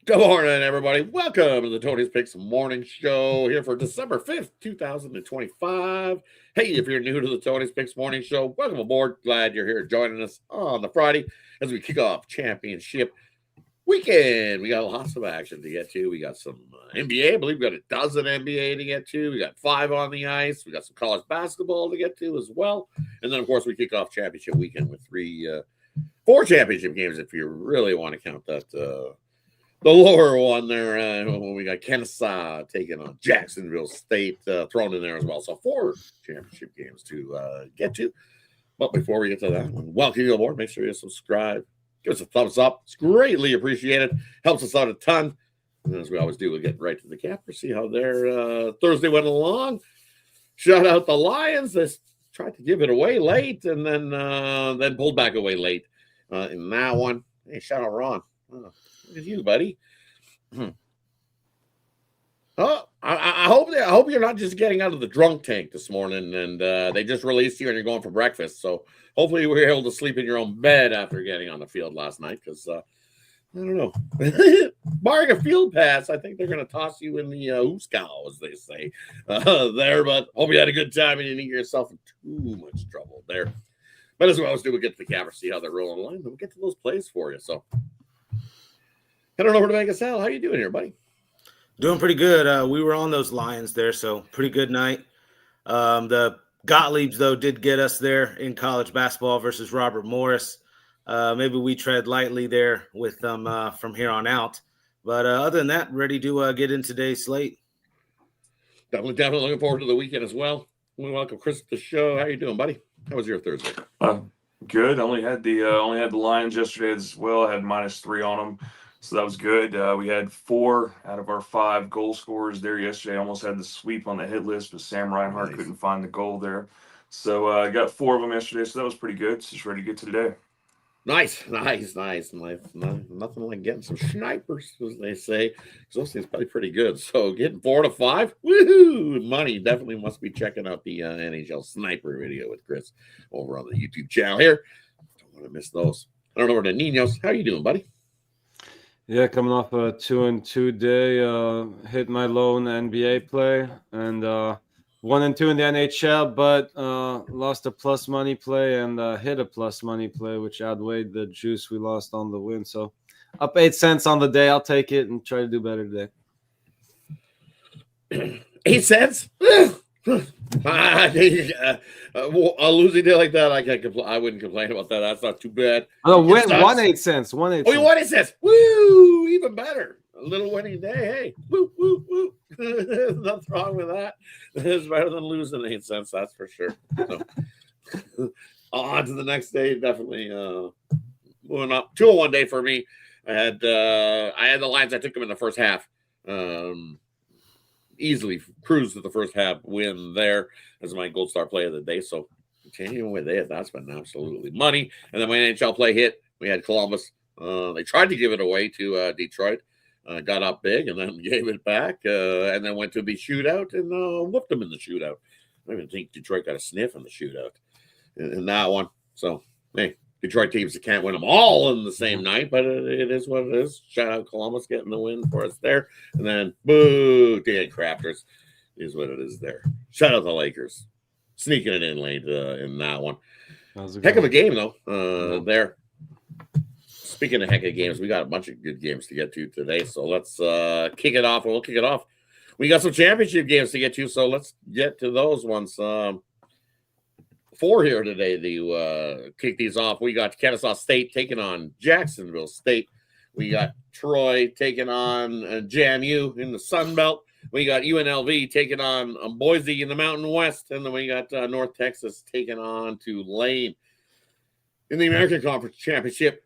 Good morning, everybody. Welcome to the Tony's Picks Morning Show here for December 5th, 2025. Hey, if you're new to the Tony's Picks Morning Show, welcome aboard. Glad you're here joining us on the Friday as we kick off championship weekend. We got lots of action to get to. We got some NBA. I believe we got a dozen NBA to get to. We got 5 on the ice. We got some college basketball to get to as well. And then, of course, we kick off championship weekend with 4 championship games if you really want to count that the lower one there, when we got Kennesaw taking on Jacksonville State thrown in there as well. So 4 championship games to get to. But before we get to that, welcome you aboard. Make sure you subscribe. Give us a thumbs up. It's greatly appreciated. Helps us out a ton. And as we always do, we'll get right to the capper, see how their Thursday went along. Shout out the Lions. They tried to give it away late and then pulled back away late in that one. Hey, shout out Ron. Look at you, buddy. Oh, I hope you're not just getting out of the drunk tank this morning and they just released you and you're going for breakfast. So hopefully you were able to sleep in your own bed after getting on the field last night because I don't know. Barring a field pass, I think they're going to toss you in the Ooskow, as they say there. But hope you had a good time and you didn't get yourself in too much trouble there. But as we always do, we'll get to the camera, see how they're rolling line, and we'll get to those plays for you. So head on over to Vegas Al. How you doing here, buddy? Doing pretty good. We were on those Lions there, so pretty good night. The Gottliebs, though, did get us there in college basketball versus Robert Morris. Maybe we tread lightly there with them from here on out. But other than that, ready to get in today's slate. Definitely looking forward to the weekend as well. We welcome Chris to the show. How you doing, buddy? How was your Thursday? Good. Only had the Lions yesterday as well. I had -3 on them. So that was good. We had 4 out of our 5 goal scorers there yesterday. Almost had the sweep on the hit list, but Sam Reinhart couldn't find the goal there. So I got 4 of them yesterday, so that was pretty good. Just ready to get to today. Nice. Nothing like getting some snipers, as they say. Those things probably pretty good. So getting 4 to 5, woohoo! Money. Definitely must be checking out the NHL sniper video with Chris over on the YouTube channel here. Don't want to miss those. I don't know where to Ninos. How you doing, buddy? Yeah, coming off a 2-2 day, hit my low in the NBA play, and 1-2 in the NHL, but lost a plus money play and hit a plus money play, which outweighed the juice we lost on the win. So up 8 cents on the day. I'll take it and try to do better today. 8 cents? A losing day like that, I wouldn't complain about that. That's not too bad. Oh, win 8 cents. 8 cents. Oh, you won 8 cents. Woo! Even better. A little winning day. Hey, woo, woo, woo. Nothing wrong with that. It's better than losing 8 cents, that's for sure. So, on to the next day. Definitely moving up. 2-1 day for me. I had the Lions. I took them in the first half. Easily cruised to the first half win there as my gold star play of the day. So continuing with it, that's been absolutely money. And then my NHL play hit. We had Columbus. They tried to give it away to Detroit. Got up big and then gave it back. And then went to the shootout and whooped them in the shootout. I don't even think Detroit got a sniff in the shootout in that one. So, hey, Detroit teams that can't win them all in the same night, but it is what it is. Shout out Columbus getting the win for us there. And then, boo, Dan Crafters is what it is there. Shout out the Lakers. Sneaking it in late in that one. Heck of a game, though, there. Speaking of heck of games, we got a bunch of good games to get to today. So let's kick it off. We'll kick it off. We got some championship games to get to, so let's get to those ones. 4 here today to kick these off. We got Kennesaw State taking on Jacksonville State. We got Troy taking on JMU in the Sun Belt. We got UNLV taking on Boise in the Mountain West. And then we got North Texas taking on Tulane. In the American Conference Championship,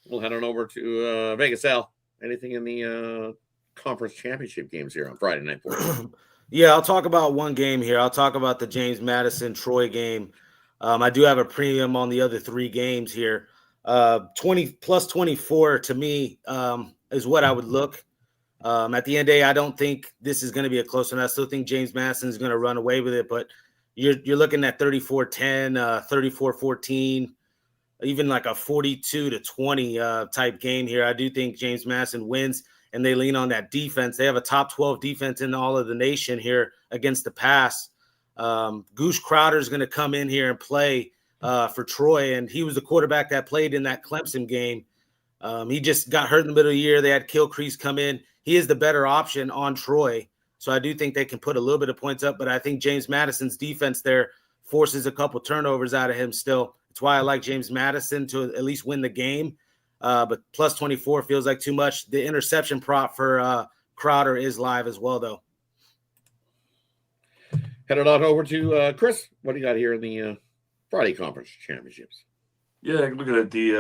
we'll head on over to Vegas Al. Anything in the conference championship games here on Friday night for you? Yeah, I'll talk about one game here. I'll talk about the James Madison Troy game. I do have a premium on the other 3 games here. 20 plus 24 to me is what I would look. At the end of the day, I don't think this is going to be a close one. I still think James Madison is going to run away with it, but you're looking at 34-10, 34-14, even like a 42-20 type game here. I do think James Madison wins. and they lean on that defense. They have a top 12 defense in all of the nation here against the pass. Goose Crowder is going to come in here and play for Troy, and he was the quarterback that played in that Clemson game. He just got hurt in the middle of the year. They had Kilcrease come in. He is the better option on Troy, so I do think they can put a little bit of points up, but I think James Madison's defense there forces a couple turnovers out of him still. That's why I like James Madison to at least win the game. But plus 24 feels like too much. The interception prop for Crowder is live as well, though. Headed on over to Chris. What do you got here in the Friday Conference Championships? Yeah, look at the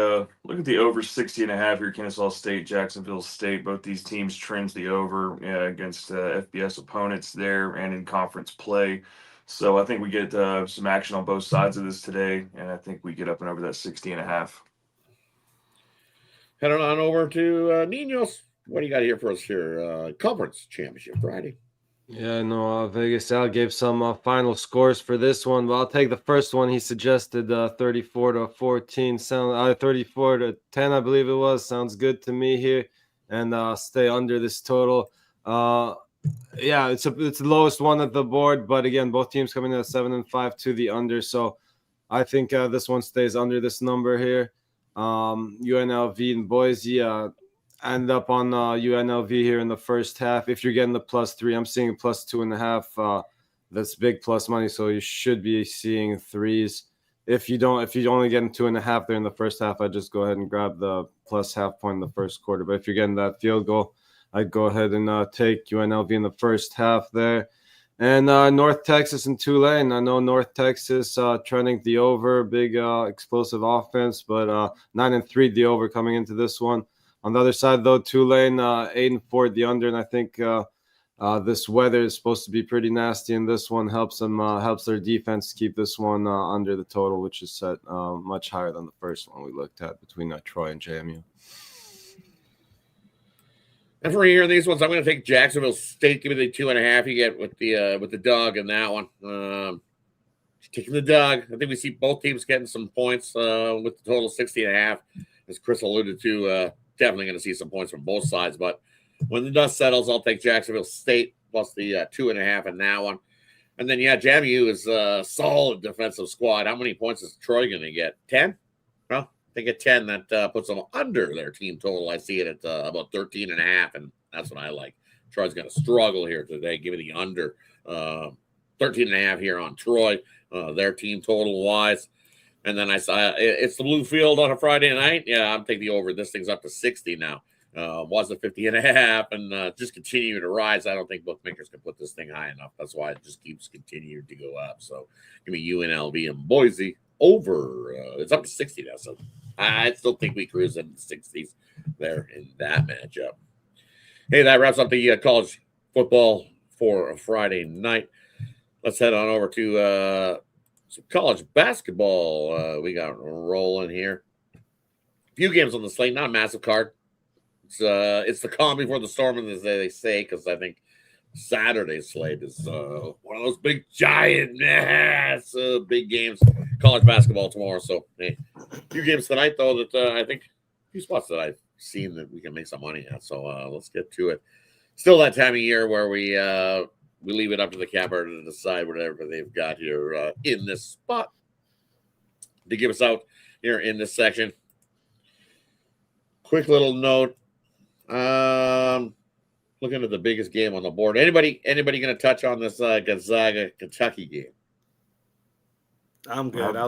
over 60.5 here. Kennesaw State, Jacksonville State. Both these teams trends the over against FBS opponents there and in conference play. So I think we get some action on both sides of this today, and I think we get up and over that 60.5. Heading on over to Ninos. What do you got here for us here? Conference Championship Friday. Yeah, no, Vegas Al gave some final scores for this one. Well, I'll take the first one. He suggested 34-14, 34-10, I believe it was. Sounds good to me here, and stay under this total. Yeah, it's the lowest one at the board, but again, both teams coming in at 7-5 to the under. So I think this one stays under this number here. UNLV and Boise end up on UNLV here in the first half. If you're getting the +3, I'm seeing a +2.5. That's big plus money, so you should be seeing threes. If you're only getting 2.5 there in the first half, I'd just go ahead and grab the plus half point in the first quarter. But if you're getting that field goal, I'd go ahead and take UNLV in the first half there. And North Texas and Tulane. I know North Texas trending the over, big explosive offense, but 9-3 the over coming into this one. On the other side, though, Tulane 8-4 the under, and I think this weather is supposed to be pretty nasty, and this one helps their defense keep this one under the total, which is set much higher than the first one we looked at between Troy and JMU. And for here in these ones, I'm going to take Jacksonville State. Give me the 2.5 you get with the dog in that one. Taking the dog. I think we see both teams getting some points with the total 60.5. As Chris alluded to, definitely going to see some points from both sides. But when the dust settles, I'll take Jacksonville State plus the 2.5 in that one. And then, JMU is a solid defensive squad. How many points is Troy going to get? 10? Well, they get 10. That puts them under their team total. I see it at about 13.5, and that's what I like. Troy's going to struggle here today. Give me the under 13.5 here on Troy, their team total-wise. And then I saw it's the blue field on a Friday night. Yeah, I'm taking the over. This thing's up to 60 now. Was at 50.5 and just continue to rise. I don't think bookmakers can put this thing high enough. That's why it just keeps continuing to go up. So give me UNLV and Boise over. It's up to 60 now. So I still think we cruise in the 60s there in that matchup. Hey, that wraps up the college football for a Friday night. Let's head on over to some college basketball. We got rolling here. A few games on the slate, not a massive card. It's the calm before the storm, as they say, because I think Saturday's slate is one of those big, giant, massive, big games. College basketball tomorrow. So, hey, a few games tonight, though, that I think a few spots that I've seen that we can make some money at. So, let's get to it. Still that time of year where we leave it up to the capper to decide whatever they've got here in this spot to give us out here in this section. Quick little note. Looking at the biggest game on the board. Anybody going to touch on this Gonzaga Kentucky game? I'm good. I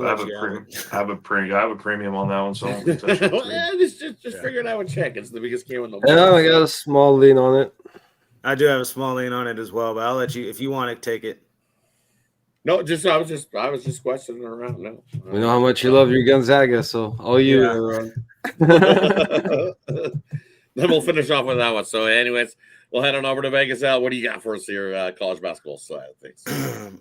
have a premium on that one, so I won't touch it. just figured I would check. It's the biggest game on the board. Yeah, I got a small lean on it. I do have a small lean on it as well, but I'll let you if you want to take it. No, I was just questioning around. No, we know how much you love your Gonzaga, so all you. Yeah. Then we'll finish off with that one. So, anyways, we'll head on over to Vegas. Al, what do you got for us here, college basketball side of things?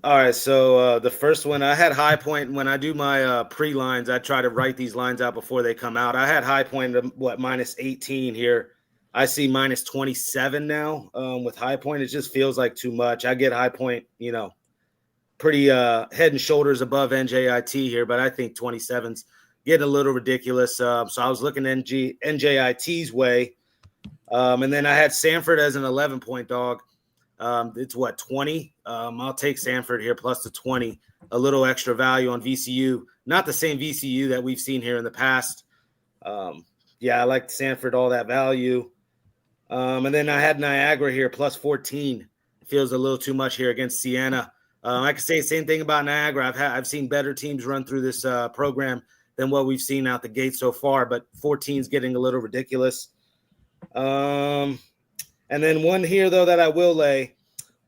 All right, so the first one, I had High Point. When I do my pre-lines, I try to write these lines out before they come out. I had High Point at, minus 18 here. I see minus 27 now with High Point. It just feels like too much. I get High Point, pretty head and shoulders above NJIT here, but I think 27's getting a little ridiculous. So I was looking NJIT's way. And then I had Sanford as an 11-point dog. It's what, 20? I'll take Sanford here plus the 20, a little extra value on VCU. Not the same VCU that we've seen here in the past. Yeah, I like Sanford, all that value. And then I had Niagara here plus 14. It feels a little too much here against Siena. I could say the same thing about Niagara. I've seen better teams run through this program than what we've seen out the gate so far, but 14 is getting a little ridiculous. And then one here, though, that I will lay,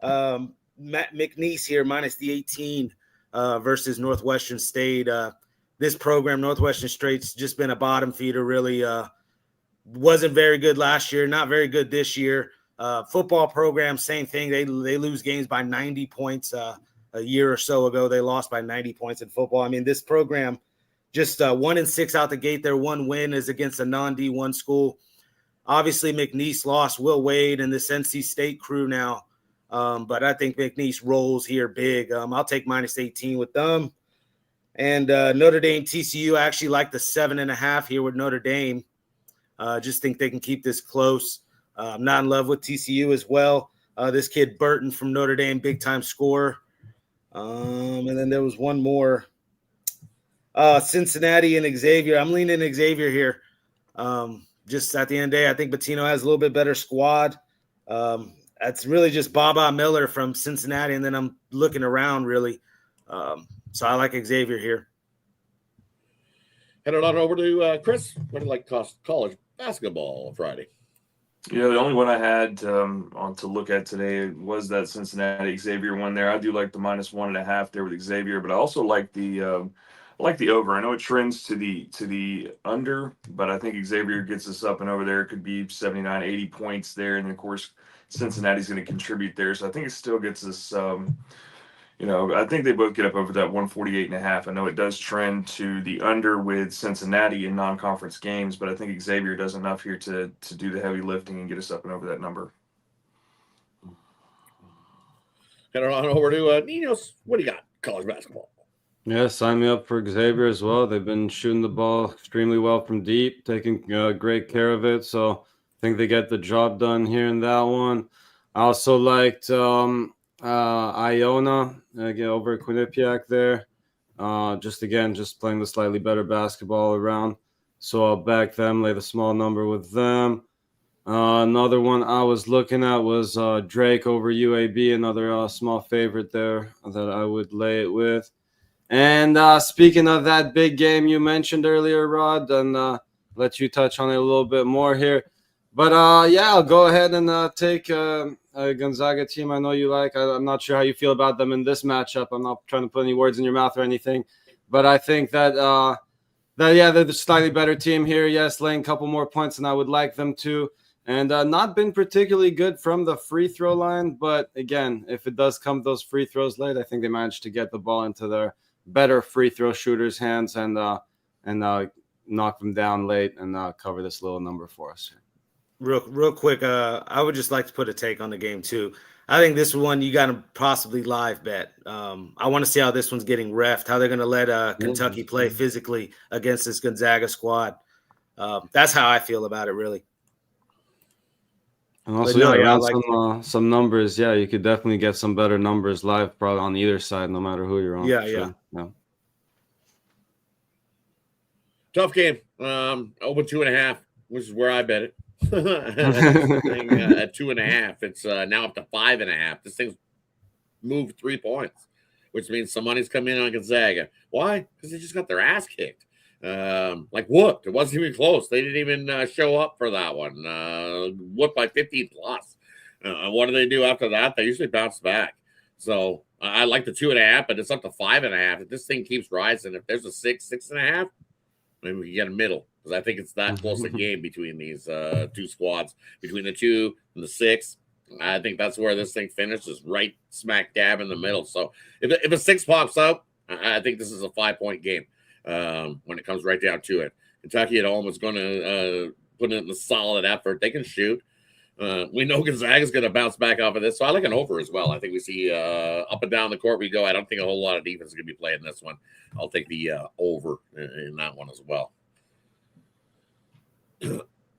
Matt McNeese here, minus the 18 versus Northwestern State. This program, Northwestern State's just been a bottom feeder, really. Wasn't very good last year, not very good this year. Football program, same thing. They lose games by 90 points. A year or so ago, they lost by 90 points in football. I mean, this program just 1-6 out the gate. Their one win is against a non-D1 school. Obviously, McNeese lost Will Wade and this NC State crew now. But I think McNeese rolls here big. I'll take minus 18 with them. And Notre Dame, TCU, I actually like the 7.5 here with Notre Dame. Just think they can keep this close. I'm not in love with TCU as well. This kid Burton from Notre Dame, big-time scorer. And then there was one more. Cincinnati and Xavier. I'm leaning Xavier here. Just at the end of the day, I think Pitino has a little bit better squad. That's really just Baba Miller from Cincinnati, and then I'm looking around, really. So I like Xavier here. Headed on over to Chris. What did you like college basketball Friday? Yeah, the only one I had on to look at today was that Cincinnati Xavier one there. I do like the minus 1.5 there with Xavier, but I also like the over. I know it trends to the under, but I think Xavier gets us up and over there. It could be 79, 80 points there, and then of course Cincinnati's going to contribute there. So I think it still gets us. I think they both get up over that 148.5. I know it does trend to the under with Cincinnati in non-conference games, but I think Xavier does enough here to do the heavy lifting and get us up and over that number. Headed on over to Ninos. What do you got? College basketball. Yeah, sign me up for Xavier as well. They've been shooting the ball extremely well from deep, taking great care of it. So I think they get the job done here in that one. I also liked Iona over at Quinnipiac there. Just playing the slightly better basketball around. So I'll back them, lay the small number with them. Another one I was looking at was Drake over UAB, another small favorite there that I would lay it with. And speaking of that big game you mentioned earlier, Rod, and let you touch on it a little bit more here. But, I'll go ahead and take a Gonzaga team I know you like. I'm not sure how you feel about them in this matchup. I'm not trying to put any words in your mouth or anything. But I think that they're the slightly better team here. Yes, laying a couple more points than I would like them to. And not been particularly good from the free throw line. But, again, if it does come to those free throws late, I think they managed to get the ball into their better free throw shooters' hands and knock them down late and cover this little number for us. Real quick, I would just like to put a take on the game too. I think this one you got to possibly live bet. I want to see how this one's getting reffed, how they're going to let Kentucky play physically against this Gonzaga squad. That's how I feel about it, really. And also, some numbers. Yeah, you could definitely get some better numbers live, probably on either side, no matter who you're on. Yeah. Tough game. Over 2.5, which is where I bet it. At 2.5, it's now up to 5.5. This thing's moved 3 points, which means some money's coming in on Gonzaga. Why? Because they just got their ass kicked. Whooped. It wasn't even close. They didn't even show up for that one. Whooped by 15 plus. What do they do after that? They usually bounce back. So I like the 2.5, but it's up to 5.5. If this thing keeps rising, if there's a 6.5, maybe we can get a middle. Because I think it's that close a game between these two squads, between the 2 and the 6. I think that's where this thing finishes, right smack dab in the middle. So if a 6 pops out, I think this is a 5-point game when it comes right down to it. Kentucky at home is going to put in the solid effort. They can shoot. We know Gonzaga's going to bounce back off of this. So I like an over as well. I think we see up and down the court we go. I don't think a whole lot of defense is going to be playing this one. I'll take the over in that one as well.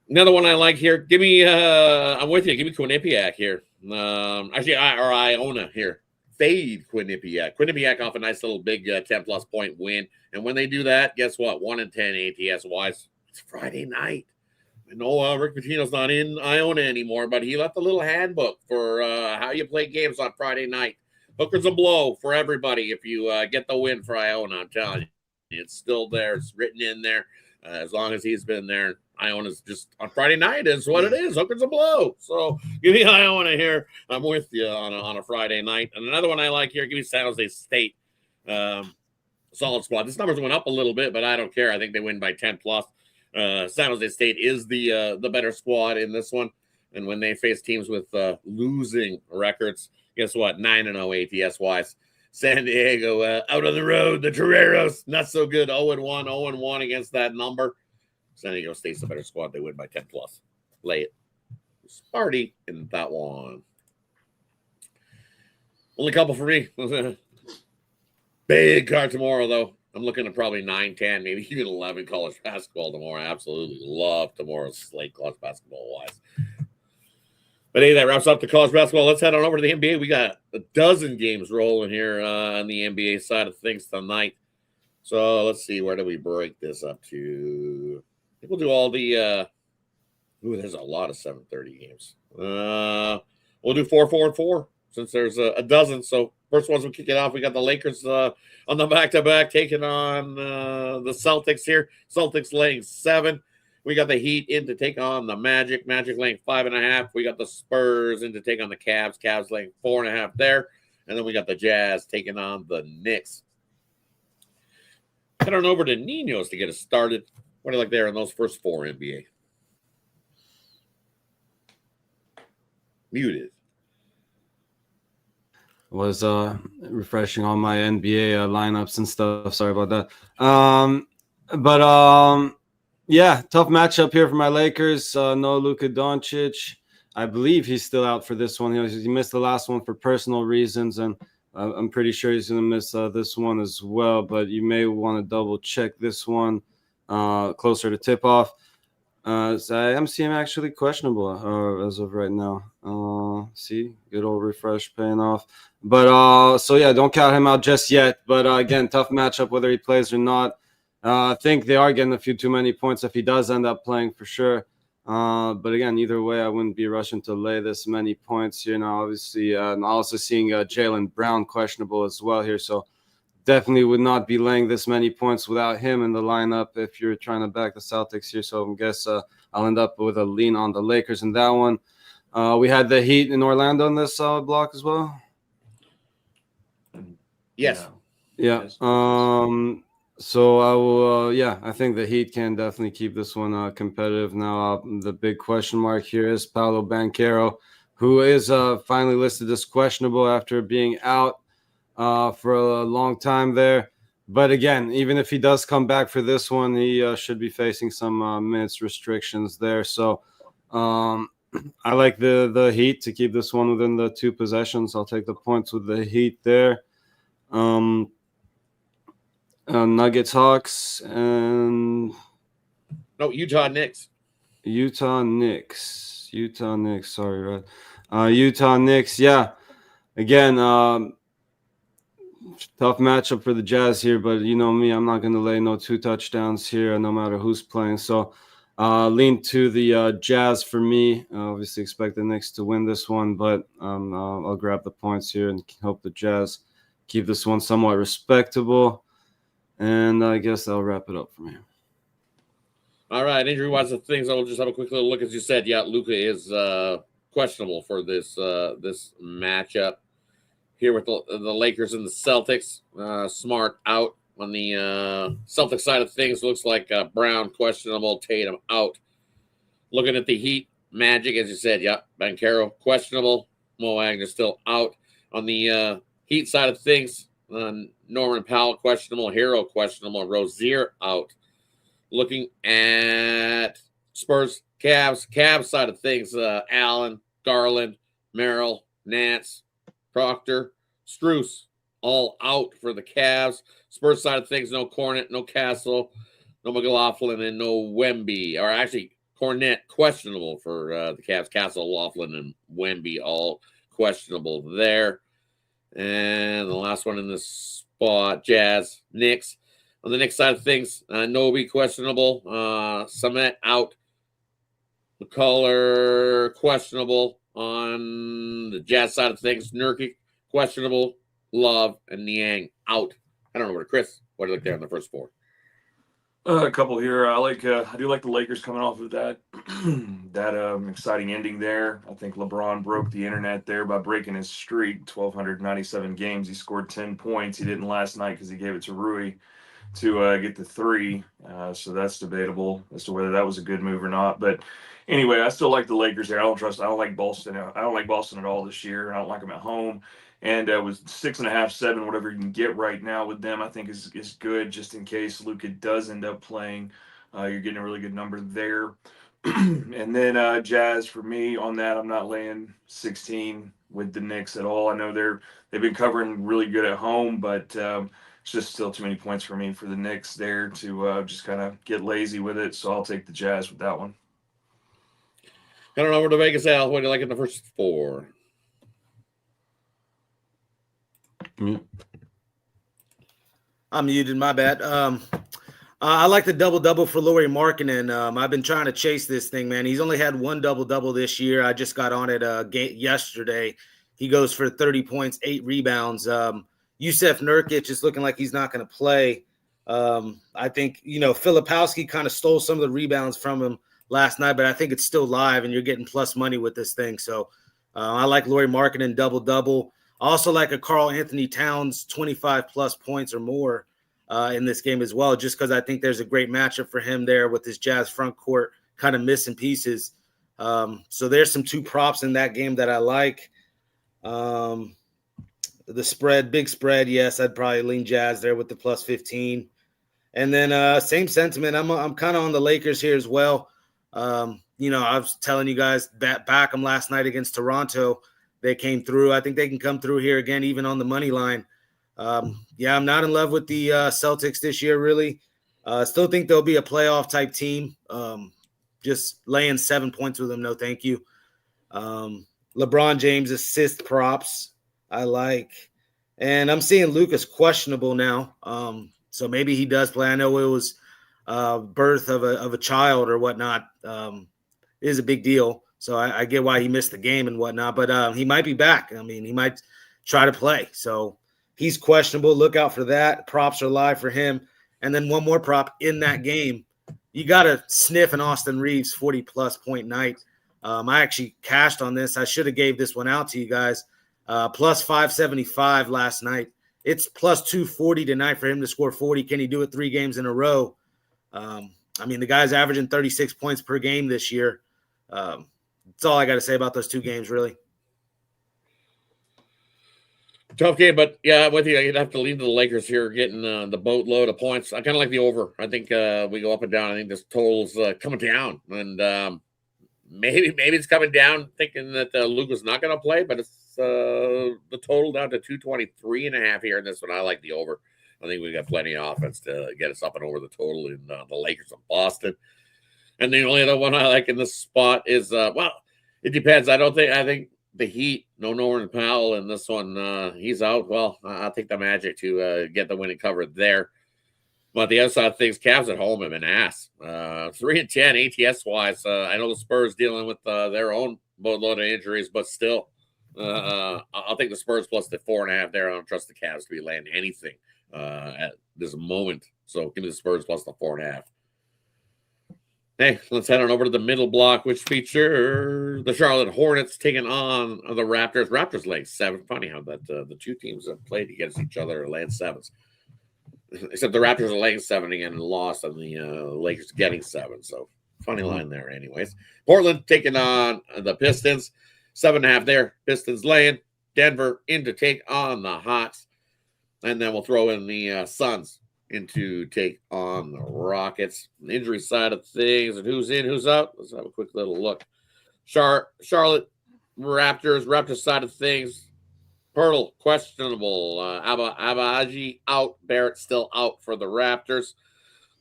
Another one I like here. Give me, I'm with you. Give me Quinnipiac here. Iona here. Fade Quinnipiac. Quinnipiac off a nice little big 10-plus point win. And when they do that, guess what? 1-10 ATS-wise. It's Friday night. I know Rick Pitino's not in Iona anymore, but he left a little handbook for how you play games on Friday night. Hookers a blow for everybody if you get the win for Iona, I'm telling you. It's still there. It's written in there. As long as he's been there, Iona's just on Friday night is what it is. Hookers a blow. So give me Iona here. I'm with you on a Friday night. And another one I like here, give me San Jose State. Solid squad. This numbers went up a little bit, but I don't care. I think they win by 10+. San Jose State is the better squad in this one. And when they face teams with losing records, guess what? 9-0 ATS-wise. San Diego out on the road. The Toreros, not so good. 0-1, 0-1 against that number. San Diego State's the better squad. They win by 10+. Lay it. Sparty in that one. Only a couple for me. Big card tomorrow, though. I'm looking at probably 9, 10, maybe even 11 college basketball tomorrow. I absolutely love tomorrow's slate college basketball-wise. But hey, that wraps up the college basketball. Let's head on over to the NBA. We got a dozen games rolling here on the NBA side of things tonight. So let's see, where do we break this up to? I think we'll do all the there's a lot of 7:30 games. We'll do 4, 4, and 4 since there's a dozen. So first ones we'll kick it off. We got the Lakers on the back-to-back taking on the Celtics here. Celtics laying 7. We got the Heat in to take on the Magic. Magic laying 5.5. We got the Spurs in to take on the Cavs. Cavs laying 4.5 there. And then we got the Jazz taking on the Knicks. Head on over to Nino's to get us started. What do you like there in those first 4 NBA? Muted. Was refreshing all my NBA lineups and stuff. Sorry about that. Yeah, tough matchup here for my Lakers. No Luka Doncic. I believe he's still out for this one. He missed the last one for personal reasons, and I'm pretty sure he's going to miss this one as well. But you may want to double check this one closer to tip off. So I'm seeing him actually questionable as of right now. See, good old refresh paying off. But so yeah, don't count him out just yet. But again, tough matchup whether he plays or not. I think they are getting a few too many points if he does end up playing for sure. But again, either way, I wouldn't be rushing to lay this many points. Obviously, I'm also seeing Jaylen Brown questionable as well here. So definitely would not be laying this many points without him in the lineup if you're trying to back the Celtics here. So I guess I'll end up with a lean on the Lakers in that one. We had the Heat in Orlando in this block as well. Yes. Yeah. So I will, I think the Heat can definitely keep this one competitive. Now, the big question mark here is Paolo Banchero, who is finally listed as questionable after being out for a long time there. But again, even if he does come back for this one, he should be facing some minutes restrictions there. So I like the Heat to keep this one within the 2 possessions. I'll take the points with the Heat there. Nuggets, Hawks, and Utah Knicks. Utah Knicks. Sorry, Red. Utah Knicks. Yeah. Again, tough matchup for the Jazz here, but you know me, I'm not going to lay no 2 touchdowns here, no matter who's playing. So lean to the Jazz for me. Obviously, expect the Knicks to win this one, but I'll grab the points here and hope the Jazz keep this one somewhat respectable. And I guess I'll wrap it up from here. All right, injury-wise of things, I'll just have a quick little look. As you said, yeah, Luka is questionable for this matchup here with the Lakers and the Celtics. Smart out on the Celtics side of things. Looks like Brown questionable, Tatum out. Looking at the Heat, Magic, as you said, yeah, Banchero questionable, Mo Wagner still out. On the Heat side of things, Norman Powell questionable, Hero questionable, Rozier out. Looking at Spurs, Cavs side of things, Allen, Garland, Merrill, Nance, Proctor, Strus, all out for the Cavs. Spurs side of things, no Cornet, no Castle, no McLaughlin, and no Wemby. Or actually, Cornette, questionable for the Cavs. Castle, Laughlin, and Wemby, all questionable there. And the last one in this spot, Jazz, Knicks. On the Knicks side of things, Nobi, questionable. Samet, out. McCullough, questionable. On the Jazz side of things, Nurkic, questionable. Love, and Niang, out. I don't know what Chris, what do you look there in the first four? A couple here. I do like the Lakers coming off of that exciting ending there. I think LeBron broke the internet there by breaking his streak, 1,297 games. He scored 10 points. He didn't last night because he gave it to Rui to get the 3. So that's debatable as to whether that was a good move or not. But anyway, I still like the Lakers here. I don't like Boston. I don't like Boston at all this year. I don't like them at home. And with 6.5, 7, whatever you can get right now with them, I think is good just in case Luka does end up playing. You're getting a really good number there. And then Jazz, for me, on that, I'm not laying 16 with the Knicks at all. I know they've been covering really good at home, but it's just still too many points for me for the Knicks there to just kind of get lazy with it. So I'll take the Jazz with that one. Heading over to Vegas, Al. What do you like in the first four? I'm muted, my bad. I like the double-double for Lauri Markkanen. I've been trying to chase this thing, man. He's only had one double-double this year. I just got on it yesterday. He goes for 30 points, 8 rebounds. Yusef Nurkic is looking like he's not going to play. I think, Filipowski kind of stole some of the rebounds from him last night, but I think it's still live, and you're getting plus money with this thing. So I like Lauri Markkanen double-double. I also like a Karl Anthony Towns 25-plus points or more in this game as well, just because I think there's a great matchup for him there with his Jazz front court kind of missing pieces. So there's some 2 props in that game that I like. The spread, big spread, yes, I'd probably lean Jazz there with the plus 15. And then same sentiment. I'm kind of on the Lakers here as well. I was telling you guys that back them last night against Toronto. They came through. I think they can come through here again, even on the money line. I'm not in love with the Celtics this year, really. Still think they'll be a playoff type team. Just laying 7 points with them, no thank you. LeBron James assist props I like. And I'm seeing Lucas questionable now. So maybe he does play. I know it was birth of a child or whatnot. It is a big deal. So I get why he missed the game and whatnot, but he might be back. I mean, he might try to play. So he's questionable. Look out for that. Props are live for him. And then one more prop in that game. You got to sniff an Austin Reeves 40-plus point night. I actually cashed on this. I should have gave this one out to you guys. Plus 575 last night. It's plus 240 tonight for him to score 40. Can he do it 3 games in a row? The guy's averaging 36 points per game this year. That's all I got to say about those 2 games, really. Tough game, but yeah, with you, you'd have to lean to the Lakers here, getting the boatload of points. I kind of like the over. I think we go up and down. I think this total's coming down, and maybe it's coming down, thinking that Luka's not going to play, but it's the total down to 223.5 here in this one. I like the over. I think we got plenty of offense to get us up and over the total in the Lakers of Boston. And the only other one I like in this spot is, it depends. I think the Heat, no Norman Powell in this one. He's out. Well, I'll take the Magic to get the winning cover there. But the other side of things, Cavs at home have been ass. 3-10 ATS-wise. I know the Spurs dealing with their own boatload of injuries, but still, I'll take the Spurs plus the 4.5 there. I don't trust the Cavs to be laying anything at this moment. So give me the Spurs plus the 4.5. Hey, let's head on over to the middle block, which feature the Charlotte Hornets taking on the Raptors. Raptors laying 7. Funny how that the 2 teams have played against each other laying 7s. Except the Raptors are laying 7 again and lost, and the Lakers getting 7. So funny line there, anyways. Portland taking on the Pistons, 7.5 there. Pistons laying. Denver in to take on the Hawks, and then we'll throw in the Suns into take on the Rockets. The injury side of things and who's in, who's out. Let's have a quick little look. Charlotte Raptors side of things. Pirtle, questionable. Abaji out. Barrett still out for the Raptors.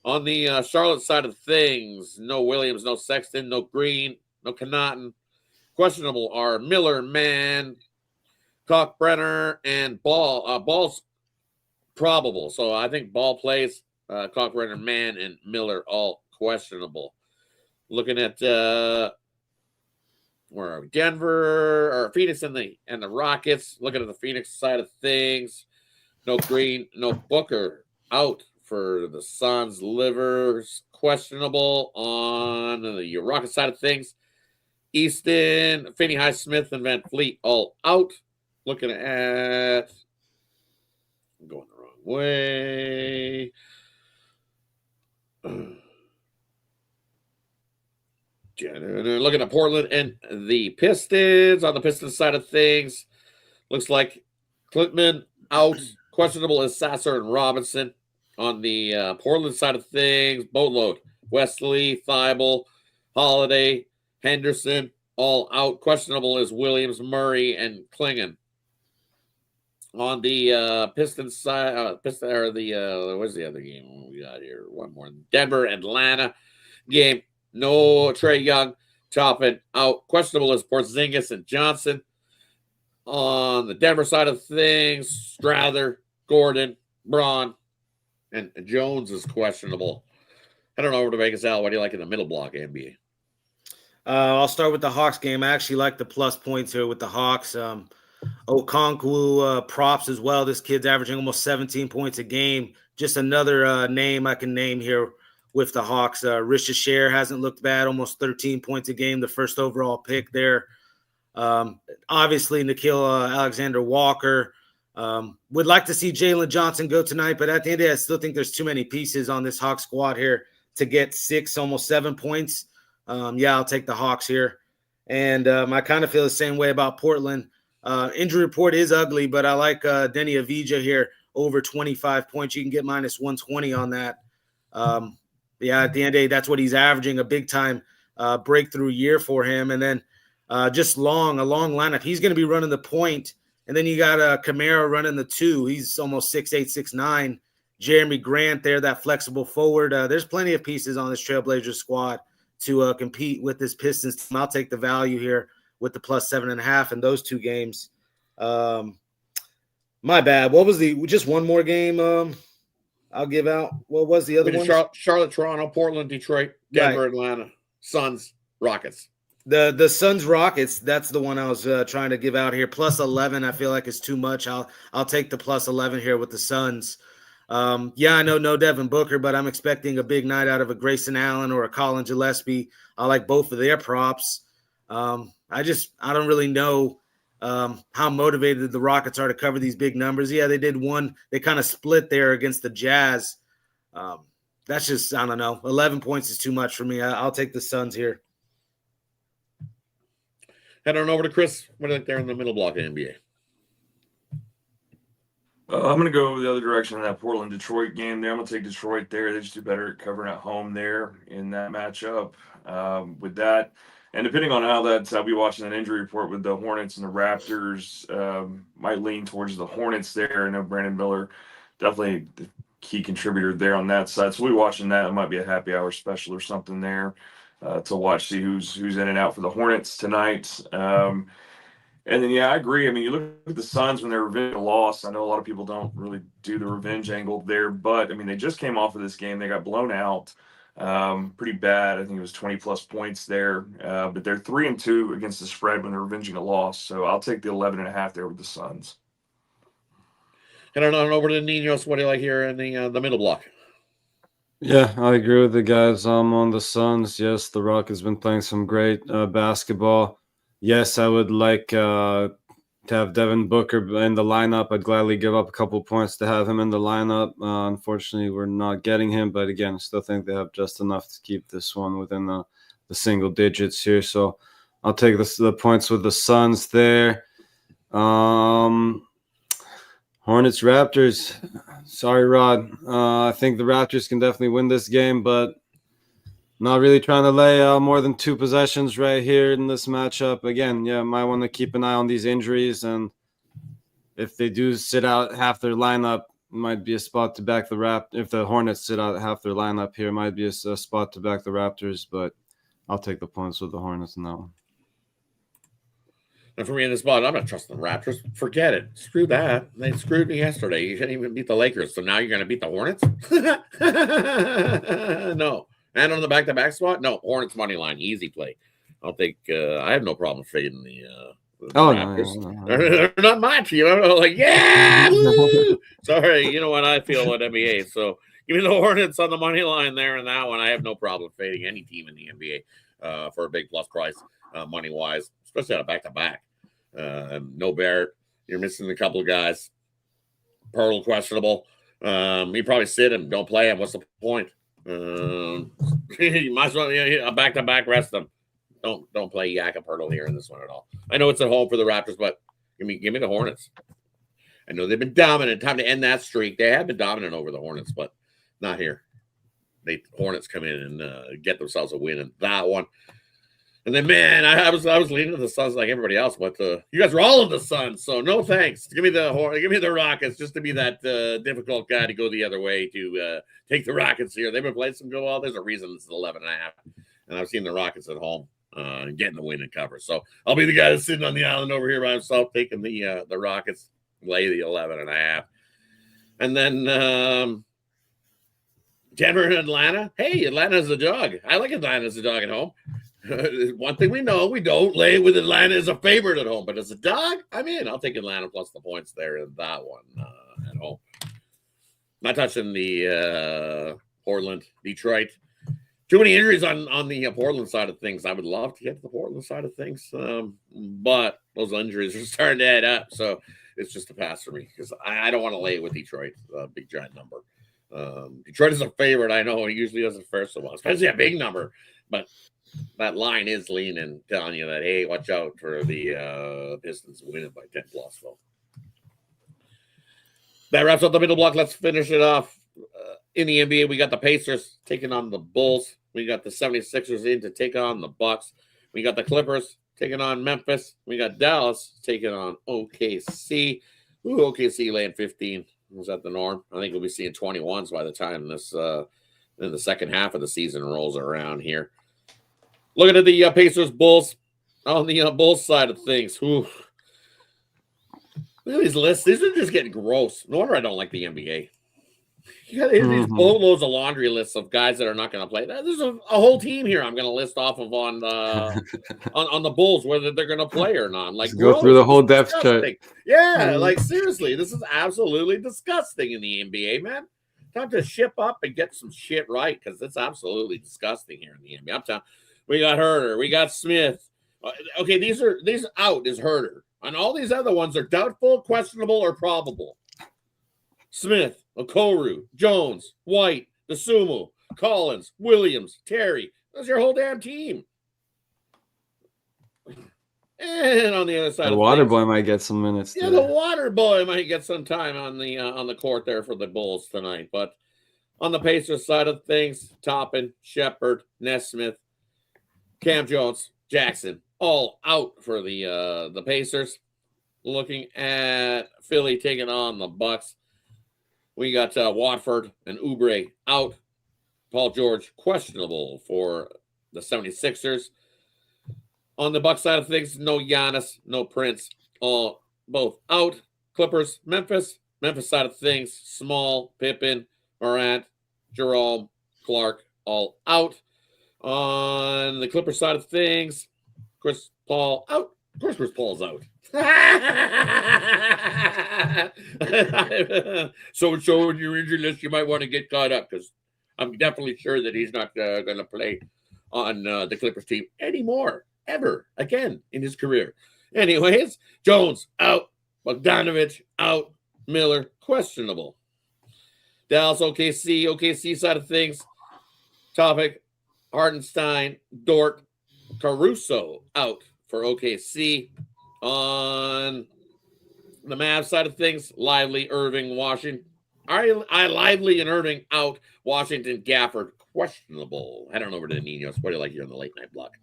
On the Charlotte side of things, no Williams, no Sexton, no Green, no Connaughton. Questionable are Miller, Mann, Cockbrenner, and Ball. Ball's probable, so I think Ball plays. Cockbrenner, Mann, and Miller all questionable. Looking at where are we? Denver or Phoenix and the Rockets. Looking at the Phoenix side of things, no Green, no Booker out for the Suns. Livers questionable on the Rocket side of things. Easton, Finney Highsmith, and Van Fleet all out. Looking at, I'm going the wrong way. Looking at Portland and the Pistons. On the Pistons side of things, looks like Clintman out. Questionable is Sasser and Robinson. On the Portland side of things, boatload. Wesley, Thibault, Holiday, Henderson, all out. Questionable is Williams, Murray, and Klingon. On the Pistons side, where's the other game we got here? One more. Denver, Atlanta game. No Trey Young, Toppin out. Questionable is Porzingis and Johnson. On the Denver side of things, Strather, Gordon, Braun, and Jones is questionable. I don't know over to Vegas. Al, what do you like in the middle block NBA? I'll start with the Hawks game. I actually like the plus points here with the Hawks. Okonkwo props as well. This kid's averaging almost 17 points a game. Just another name I can name here with the Hawks. Rishashare hasn't looked bad, almost 13 points a game, the first overall pick there. Obviously, Nikhil Alexander-Walker. Would like to see Jalen Johnson go tonight, but at the end of the day, I still think there's too many pieces on this Hawks squad here to get 6, almost 7 points. I'll take the Hawks here. And I kind of feel the same way about Portland. Injury report is ugly, but I like Denny Avdija here over 25 points. You can get minus 120 on that. At the end of the day, that's what he's averaging, a big-time breakthrough year for him. And then just a long lineup. He's going to be running the point. And then you got Kamara running the 2. He's almost 6'8", 6'9". Jeremy Grant there, that flexible forward. There's plenty of pieces on this Trailblazers squad to compete with this Pistons team. I'll take the value here with the plus 7.5 in those 2 games. My bad. What was just one more game I'll give out? What was the other one? Charlotte, Toronto, Portland, Detroit, Denver, right. Atlanta, Suns, Rockets. The Suns Rockets, that's the one I was trying to give out here. Plus 11, I feel like is too much. I'll take the plus 11 here with the Suns. I know no Devin Booker, but I'm expecting a big night out of a Grayson Allen or a Colin Gillespie. I like both of their props. I don't really know how motivated the Rockets are to cover these big numbers. Yeah, they did one. They kind of split there against the Jazz. That's just, I don't know. 11 points is too much for me. I'll take the Suns here. Head on over to Chris. What do you think there in the middle block of NBA? I'm going to go the other direction in that Portland-Detroit game there. I'm going to take Detroit there. They just do better at covering at home there in that matchup with that. And depending on how I'll be watching that injury report with the Hornets and the Raptors, might lean towards the Hornets there. I know Brandon Miller, definitely the key contributor there on that side. So we'll be watching that. It might be a happy hour special or something there to watch, see who's in and out for the Hornets tonight. And then, I agree. I mean, you look at the Suns when they're revenge a loss. I know a lot of people don't really do the revenge angle there, but, I mean, they just came off of this game. They got blown out pretty bad. I think it was 20-plus points there. But they're 3-2 against the spread when they're revenging a loss. So I'll take the 11.5 there with the Suns. And on over to Ninos. What do you like here in the middle block? Yeah, I agree with the guys on the Suns. Yes, the Rockets been playing some great basketball. Yes, I would like to have Devin Booker in the lineup. I'd gladly give up a couple points to have him in the lineup. Unfortunately, we're not getting him. But again, I still think they have just enough to keep this one within the single digits here. So I'll take the points with the Suns there. Hornets, Raptors. Sorry, Rod. I think the Raptors can definitely win this game, but not really trying to lay more than 2 possessions right here in this matchup. Again, might want to keep an eye on these injuries. And if they do sit out half their lineup, might be a spot to back the Raptors. If the Hornets sit out half their lineup here, might be a spot to back the Raptors, but I'll take the points with the Hornets in that one. And for me in this spot, I'm not trusting the Raptors. Forget it. Screw that. They screwed me yesterday. You couldn't even beat the Lakers. So now you're going to beat the Hornets? No. And on the back-to-back spot? No. Hornets money line. Easy play. I'll take I have no problem fading the Raptors. No. They're not much. You know, like, yeah! Woo! Sorry. You know what I feel about NBA. So give me the Hornets on the money line there and that one. I have no problem fading any team in the NBA for a big plus price money-wise, especially on a back-to-back. No Barrett. You're missing a couple of guys. Pearl questionable. You probably sit him. Don't play him. What's the point? You might as well a back-to-back rest them. Don't play Jakob Poeltl here in this one at all. I know it's at home for the Raptors, but give me the Hornets. I know they've been dominant. Time to end that streak. They have been dominant over the Hornets, but not here. Hornets come in and get themselves a win in that one. And then, man, I was leaning to the Suns like everybody else, but you guys were all in the Suns, so no thanks. Give me the Rockets just to be that difficult guy to go the other way to take the Rockets here. They've been playing some good well. There's a reason it's 11.5, and I've seen the Rockets at home getting the win and cover. So I'll be the guy that's sitting on the island over here by himself, taking the Rockets lay the 11.5, and then Denver and Atlanta. Hey, Atlanta's a dog. I like Atlanta as a dog at home. One thing we know, we don't lay with Atlanta as a favorite at home, but as a dog, I'm in. I'll take Atlanta plus the points there in that one at home. Not touching the Portland, Detroit. Too many injuries on the Portland side of things. I would love to get to the Portland side of things, but those injuries are starting to add up. So it's just a pass for me because I don't want to lay it with Detroit, big giant number. Detroit is a favorite. I know it usually doesn't fare so well, especially a big number, but that line is leaning, telling you that, hey, watch out for the Pistons winning by 10 plus. So that wraps up the middle block. Let's finish it off. In the NBA, we got the Pacers taking on the Bulls. We got the 76ers in to take on the Bucks. We got the Clippers taking on Memphis. We got Dallas taking on OKC. Ooh, OKC laying 15. Was that the norm? I think we'll be seeing 21s by the time this in the second half of the season rolls around here. Looking at the Pacers Bulls on the Bulls side of things. Ooh. Look at these lists. These are just getting gross. No wonder I don't like the NBA. You got these boatloads of laundry lists of guys that are not going to play. There's a whole team here I'm going to list off of on the Bulls, whether they're going to play or not. Like, go through the whole depth chart. Yeah, like seriously, this is absolutely disgusting in the NBA, man. Time to ship up and get some shit right because it's absolutely disgusting here in the NBA. I'm telling. We got Herter. We got Smith. Okay, these out is Herter. And all these other ones are doubtful, questionable, or probable. Smith, Okoro, Jones, White, DeSumo, Collins, Williams, Terry. That's your whole damn team. And on the other side, the water boy might get some minutes. Yeah, the water boy might get some time on the court there for the Bulls tonight. But on the Pacers side of things, Toppin, Shepard, Nesmith, Cam Jones, Jackson, all out for the Pacers. Looking at Philly taking on the Bucks. We got Watford and Oubre out. Paul George questionable for the 76ers. On the Bucks side of things, no Giannis, no Prince, both out. Clippers, Memphis side of things, Small, Pippen, Morant, Jerome, Clark, all out. On the Clippers side of things, Chris Paul out. Of course, Chris Paul's out. So when you're injured list, you might want to get caught up because I'm definitely sure that he's not going to play on the Clippers team anymore, ever again in his career. Anyways, Jones out. Bogdanovich out. Miller questionable. Dallas OKC side of things. Topic. Hardenstein, Dort, Caruso out for OKC. On the Mavs side of things, Lively, Irving, Washington. I Lively and Irving out. Washington, Gafford, questionable. Head on over to Ninos. What do you like here on the late night block?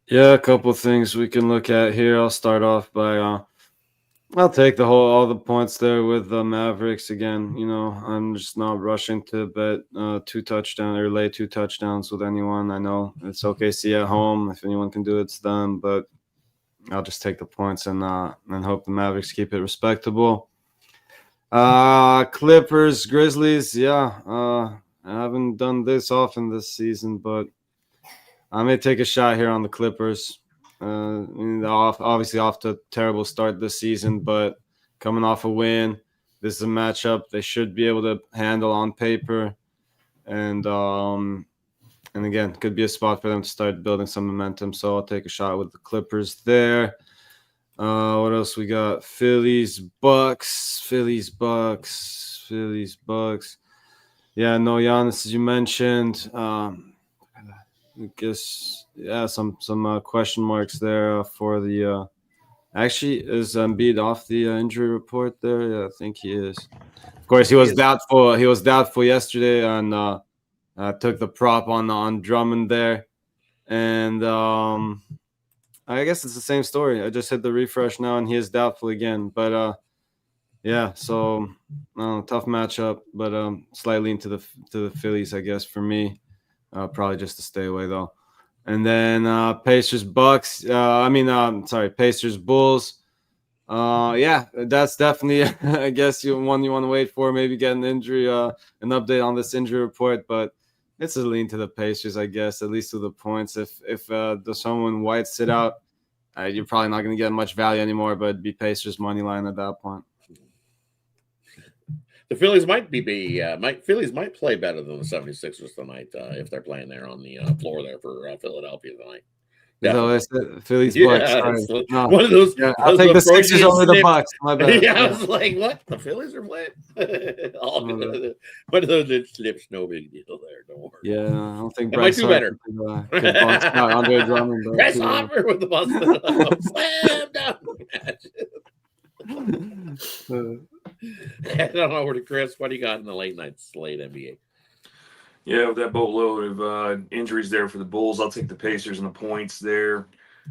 Yeah, a couple of things we can look at here. I'll start off by I'll take all the points there with the Mavericks again. I'm just not rushing to bet 2 touchdowns or lay 2 touchdowns with anyone. I know it's OKC at home. If anyone can do it, it's them. But I'll just take the points and hope the Mavericks keep it respectable. Clippers, Grizzlies. Yeah, I haven't done this often this season, but I may take a shot here on the Clippers. Obviously off to a terrible start this season, but coming off a win, this is a matchup they should be able to handle on paper, and again, could be a spot for them to start building some momentum. So I'll take a shot with the Clippers there. What else we got? Phillies, Bucks. Yeah, no Giannis, as you mentioned. I guess, yeah, some question marks there for the. Actually, is Embiid off the injury report there? Yeah, I think he is. Of course, he was doubtful. He was doubtful yesterday, and took the prop on Drummond there, and I guess it's the same story. I just hit the refresh now, and he is doubtful again. But yeah, so tough matchup, but slightly into the Phillies, I guess, for me. Probably just to stay away though. And then Pacers Bucks. Pacers Bulls. Yeah, that's definitely I guess one you want to wait for. Maybe get an injury, an update on this injury report, but it's a lean to the Pacers, I guess, at least to the points. If the someone White sit out, you're probably not going to get much value anymore. But it'd be Pacers money line at that point. The Phillies might Phillies might play better than the 76ers tonight if they're playing there on the floor there for Philadelphia tonight. So I said Phillies Bucks. No. One of those. Yeah, I'll take the Sixers over the Bucks. My bad. Yeah, I was like, what? The Phillies are playing? One of those that slips, no big deal there. Don't worry. Yeah, I don't think Bryce might do better. Could bust out Andre Drummond. Bryce Harper with the busted slam down. I don't know where to Chris. What do you got in the late night slate NBA? Yeah, with that boatload of injuries there for the Bulls, I'll take the Pacers and the points there.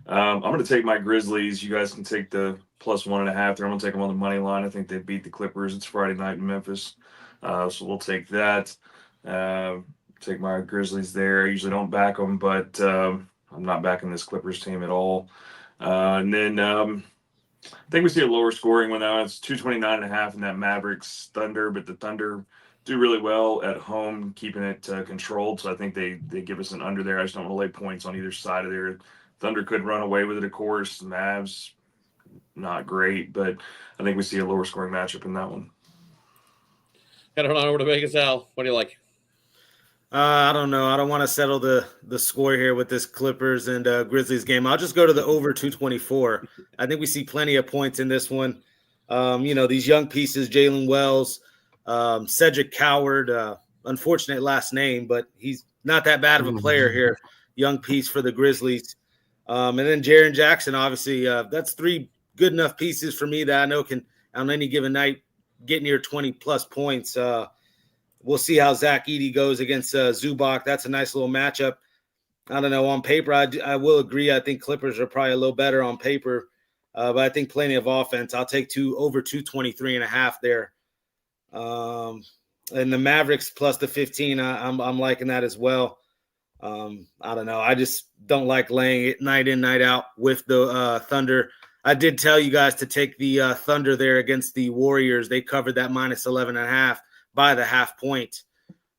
I'm going to take my Grizzlies. You guys can take the +1.5 there. I'm going to take them on the money line. I think they beat the Clippers. It's Friday night in Memphis, so we'll take that. Take my Grizzlies there. I usually don't back them, but I'm not backing this Clippers team at all. And then I think we see a lower scoring one now. It's 229.5 in that Mavericks Thunder, but the Thunder do really well at home, keeping it controlled. So I think they give us an under there. I just don't want to lay points on either side of there. Thunder could run away with it, of course. Mavs, not great, but I think we see a lower scoring matchup in that one. Head on over to Vegas, Al. What do you like? I don't know. I don't want to settle the score here with this Clippers and Grizzlies game. I'll just go to the over 224. I think we see plenty of points in this one. These young pieces, Jalen Wells, Cedric Coward, unfortunate last name, but he's not that bad of a player here. Young piece for the Grizzlies. And then Jaren Jackson, obviously, that's 3 good enough pieces for me that I know can, on any given night, get near 20-plus points. We'll see how Zach Edey goes against Zubac. That's a nice little matchup. I don't know. On paper, I will agree. I think Clippers are probably a little better on paper, but I think plenty of offense. I'll take over 223.5 there. And the Mavericks plus the 15, I'm liking that as well. I don't know. I just don't like laying it night in, night out with the Thunder. I did tell you guys to take the Thunder there against the Warriors. They covered that minus 11.5 by the half point.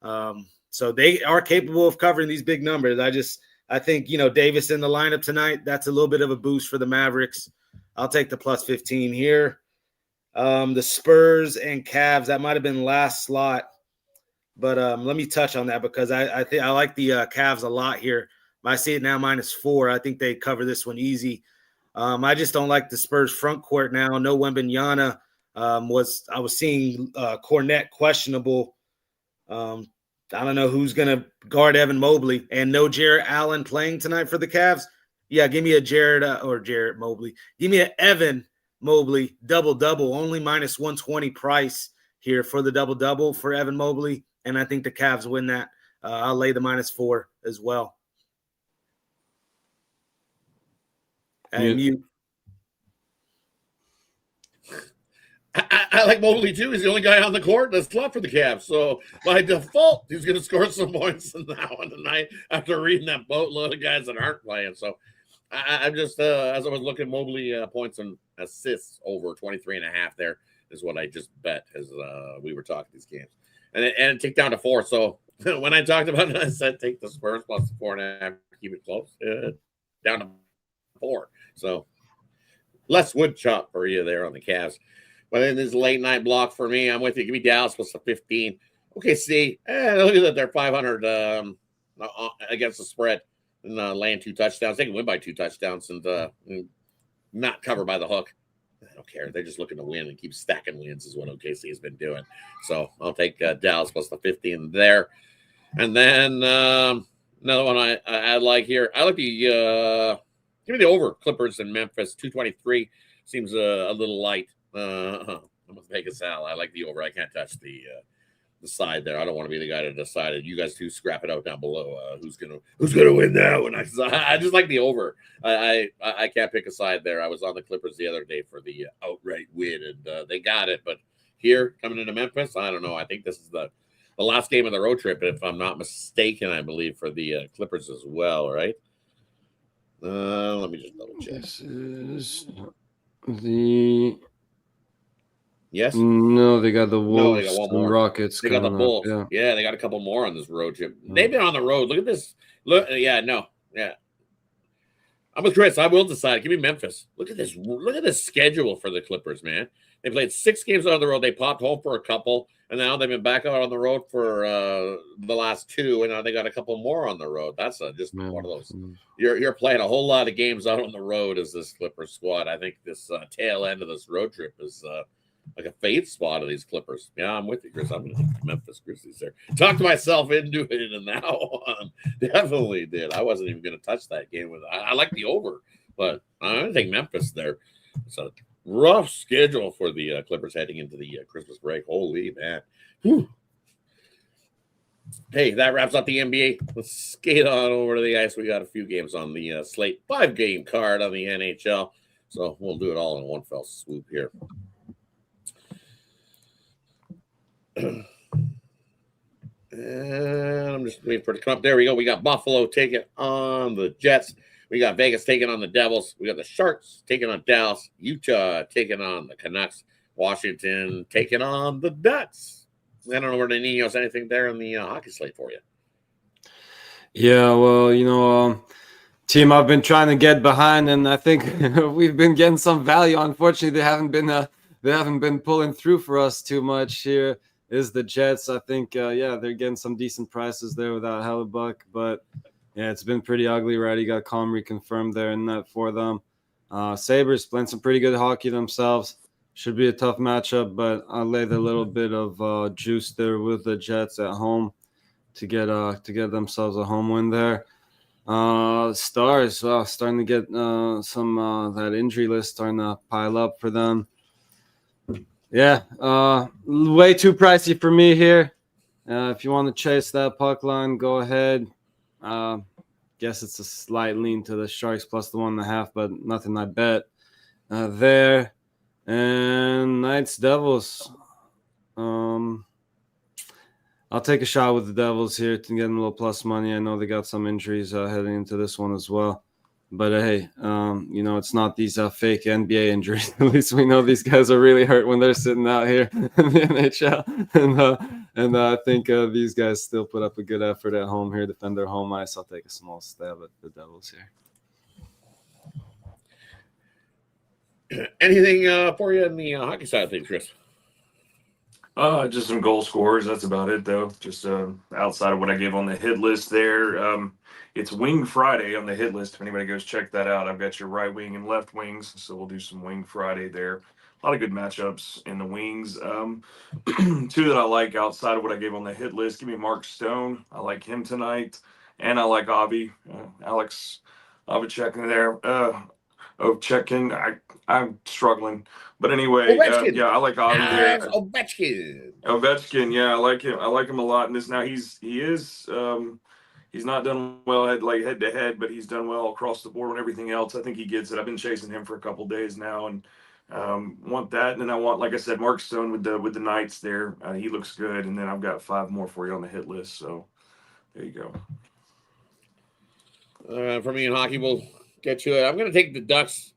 So they are capable of covering these big numbers. I think, Davis in the lineup tonight, that's a little bit of a boost for the Mavericks. I'll take the plus 15 here. The Spurs and Cavs, that might have been last slot, but let me touch on that because I think I like the Cavs a lot here. I see it now -4. I think they cover this one easy. I just don't like the Spurs front court now. No Wembanyama. I was seeing Cornette questionable. I don't know who's going to guard Evan Mobley, and no Jarrett Allen playing tonight for the Cavs. Yeah, give me a Jarrett Mobley. Give me an Evan Mobley double-double, only -120 price here for the double-double for Evan Mobley, and I think the Cavs win that. I'll lay the -4 as well. And I like Mobley too. He's the only guy on the court that's left for the Cavs. So by default, he's going to score some points now on tonight after reading that boatload of guys that aren't playing. So I'm just, as I was looking, Mobley points and assists over 23.5 there is what I just bet as we were talking these games. And it ticked down to 4. So when I talked about it, I said take the Spurs plus the 4.5, keep it close. Down to 4. So less wood chop for you there on the Cavs. But in this late night block for me, I'm with you. Give me Dallas plus the 15. Okay, see, look at that. They're 500 against the spread and laying 2 touchdowns. They can win by 2 touchdowns and not covered by the hook. I don't care. They're just looking to win and keep stacking wins is what OKC has been doing. So I'll take Dallas plus the 15 there. And then another one I like here. I like the give me the over Clippers in Memphis 223 seems a little light. I'm with Vegas Al. I like the over. I can't touch the side there. I don't want to be the guy to decide it. You guys two scrap it out down below. Who's gonna win that one? I just like the over. I can't pick a side there. I was on the Clippers the other day for the outright win, and they got it. But here coming into Memphis, I don't know. I think this is the last game of the road trip, if I'm not mistaken. I believe for the Clippers as well. Right? Let me just double check. This is the. Yes. No, they got the Wolves, they got one more. Rockets. They got the Bulls. Yeah. Yeah, they got a couple more on this road trip. They've been on the road. Look at this. Look, yeah, no, yeah. I'm with Chris. I will decide. Give me Memphis. Look at this. Look at this schedule for the Clippers, man. They played 6 games on the road. They popped home for a couple, and now they've been back out on the road for the last 2, and now they got a couple more on the road. That's just one of those. You're playing a whole lot of games out on the road as this Clippers squad. I think this tail end of this road trip is like a fade spot of these Clippers. Yeah, I'm with you, Chris. I'm going to take the Memphis Grizzlies there. Talked myself into it, and now definitely did. I wasn't even going to touch that game. I like the over, but I'm going to take Memphis there. It's a rough schedule for the Clippers heading into the Christmas break. Holy man. Whew. Hey, that wraps up the NBA. Let's skate on over to the ice. We got a few games on the slate. 5-game card on the NHL. So we'll do it all in one fell swoop here. And I'm just waiting for it to come up. There we go. We got Buffalo taking on the Jets. We got Vegas taking on the Devils. We got the Sharks taking on Dallas. Utah taking on the Canucks. Washington taking on the Ducks. I don't know where the Ninos anything there in the hockey slate for you. Yeah, well, team I've been trying to get behind, and I think we've been getting some value. Unfortunately, they haven't been pulling through for us too much here. Is the Jets. I think, they're getting some decent prices there without Hellebuck. But, yeah, it's been pretty ugly, right? You got Comrie confirmed there in that for them. Sabres playing some pretty good hockey themselves. Should be a tough matchup, but I'll lay the little bit of juice there with the Jets at home to get themselves a home win there. Stars starting to get some that injury list starting to pile up for them. Yeah, way too pricey for me here. If you want to chase that puck line, go ahead. Guess it's a slight lean to the Sharks plus the 1.5, but nothing I bet there. And Knights Devils. I'll take a shot with the Devils here to get a little plus money. I know they got some injuries heading into this one as well. But hey, it's not these fake NBA injuries. At least we know these guys are really hurt when they're sitting out here in the NHL. And I think these guys still put up a good effort at home here, defend their home ice. I'll take a small stab at the Devils here. Anything for you in the hockey side of things, Chris? Just some goal scorers. That's about it, though. Just outside of what I gave on the hit list there. It's Wing Friday on the hit list. If anybody goes check that out, I've got your right wing and left wings. So we'll do some Wing Friday there. A lot of good matchups in the wings. 2 that I like outside of what I gave on the hit list. Give me Mark Stone. I like him tonight. And I like Avi. Alex Ovechkin there. Ovechkin. I'm struggling. But anyway, I like Avi there. Ovechkin, yeah, I like him. I like him a lot in this. Now he's not done well head to head, but he's done well across the board on everything else. I think he gets it. I've been chasing him for a couple days now, and Want that, and then I want, like I said, Mark Stone with the Knights there. He looks good, and then I've got 5 more for you on the hit list. So there you go. For me in hockey, we'll get to it. I'm going to take the Ducks